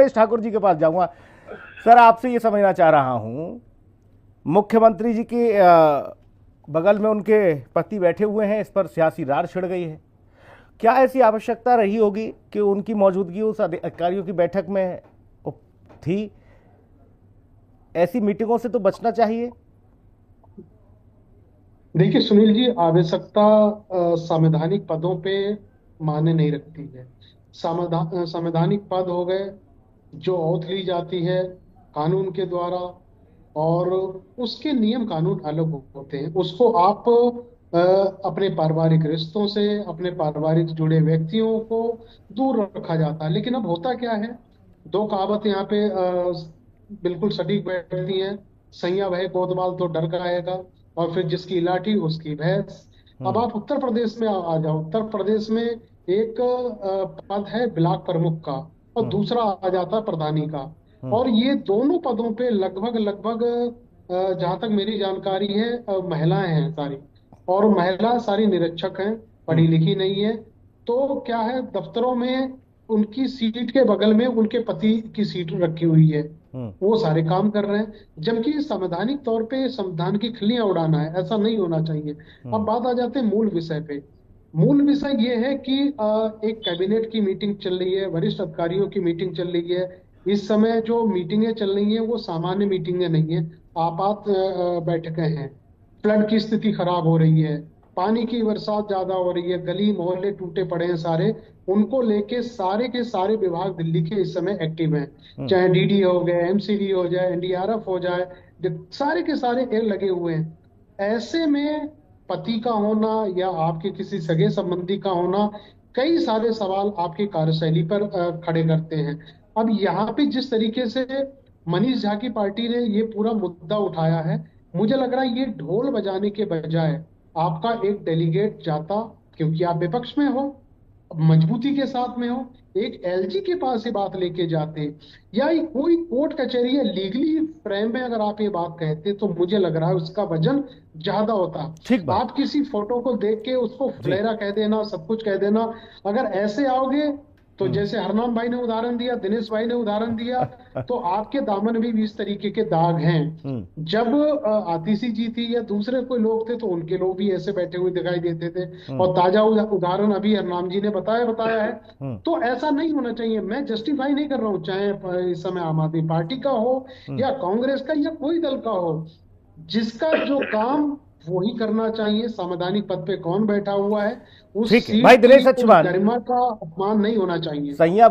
रमेश ठाकुर जी के पास जाऊंगा। सर, आपसे ये समझना चाह रहा हूं, मुख्यमंत्री जी के बगल में उनके पति बैठे हुए हैं, इस पर सियासी रार छिड़ गई है। क्या ऐसी आवश्यकता रही होगी कि उनकी मौजूदगी उस अधिकारियों की बैठक में थी? ऐसी मीटिंगों से तो बचना चाहिए। देखिए सुनील जी, आवश्यकता संवैधानिक पदों पे मायने नहीं रखती है। संवैधानिक पद हो गए जो ओथ ली जाती है कानून के द्वारा, और उसके नियम कानून अलग होते हैं। उसको आप अपने पारिवारिक रिश्तों से, अपने पारिवारिक जुड़े व्यक्तियों को दूर रखा जाता है। लेकिन अब होता क्या है, दो कहावत यहाँ पे बिल्कुल सटीक बैठती हैं। सैया भय कोतवाल तो डर गाएगा, और फिर जिसकी लाठी उसकी भैंस। अब हम्म। आप उत्तर प्रदेश में आ जाओ। उत्तर प्रदेश में एक पद है ब्लॉक प्रमुख का, और हम्म। दूसरा आ जाता है प्रधानी का। हम्म। और ये दोनों पदों पे लगभग लगभग जहां तक मेरी जानकारी है, महिलाएं हैं सारी। और महिला सारी निरक्षर हैं, पढ़ी हम्म। लिखी नहीं है। तो क्या है, दफ्तरों में उनकी सीट के बगल में उनके पति की सीट रखी हुई है। हम्म। वो सारे काम कर रहे हैं, जबकि संवैधानिक तौर पे संविधान की खिल्लियां उड़ाना है, ऐसा नहीं होना चाहिए। अब हम्म। बात आ जाते हैं मूल विषय पे। मूल विषय ये है कि एक कैबिनेट की मीटिंग चल रही है, वरिष्ठ अधिकारियों की मीटिंग चल रही है। इस समय जो मीटिंगें चल रही हैं वो सामान्य मीटिंगें नहीं है, आपात बैठकें हैं। फ्लड की स्थिति खराब हो रही है, पानी की बरसात ज्यादा हो रही है, गली मोहल्ले टूटे पड़े हैं सारे। उनको लेके सारे के सारे विभाग दिल्ली के इस समय एक्टिव हैं। हम्म। चाहे डीडी हो गए, एमसीडी हो जाए, एनडीआरएफ हो जाए, सारे के सारे एयर लगे हुए हैं। ऐसे में पति का होना या आपके किसी सगे संबंधी का होना कई सारे सवाल आपकी कार्यशैली पर खड़े करते हैं। अब यहाँ पे जिस तरीके से मनीष झा की पार्टी ने ये पूरा मुद्दा उठाया है, मुझे लग रहा है ये ढोल बजाने के बजाय आपका एक डेलीगेट जाता, क्योंकि आप विपक्ष में हो, मजबूती के साथ में हो, एक एलजी के पास ये बात लेके जाते, या ये कोई कोर्ट कचहरी या लीगली फ्रेम में अगर आप ये बात कहते, तो मुझे लग रहा है उसका वजन ज्यादा होता। ठीक बात। आप किसी फोटो को देख के उसको जी। फुलेरा कह देना, सब कुछ कह देना, अगर ऐसे आओगे तो हम्म। जैसे हरनाम भाई ने उदाहरण दिया, दिनेश भाई ने उदाहरण दिया, तो आपके दामन में भी इस तरीके के दाग हैं। हम्म। जब आतिशी जी थी या दूसरे कोई लोग थे, तो उनके लोग भी ऐसे बैठे हुए दिखाई देते थे। हम्म। और ताजा उदाहरण अभी हरनाम जी ने बताया बताया है। हम्म। तो ऐसा नहीं होना चाहिए। मैं जस्टिफाई नहीं कर रहा हूँ, चाहे इस समय आम आदमी पार्टी का हो हम्म। या कांग्रेस का या कोई दल का हो, जिसका जो काम वो ही करना चाहिए। संवैधानिक पद पे कौन बैठा हुआ है, उस ठीक है भाई सीट की दिनेश उस अच्छुवान। गरिमा का अपमान नहीं होना चाहिए। सैया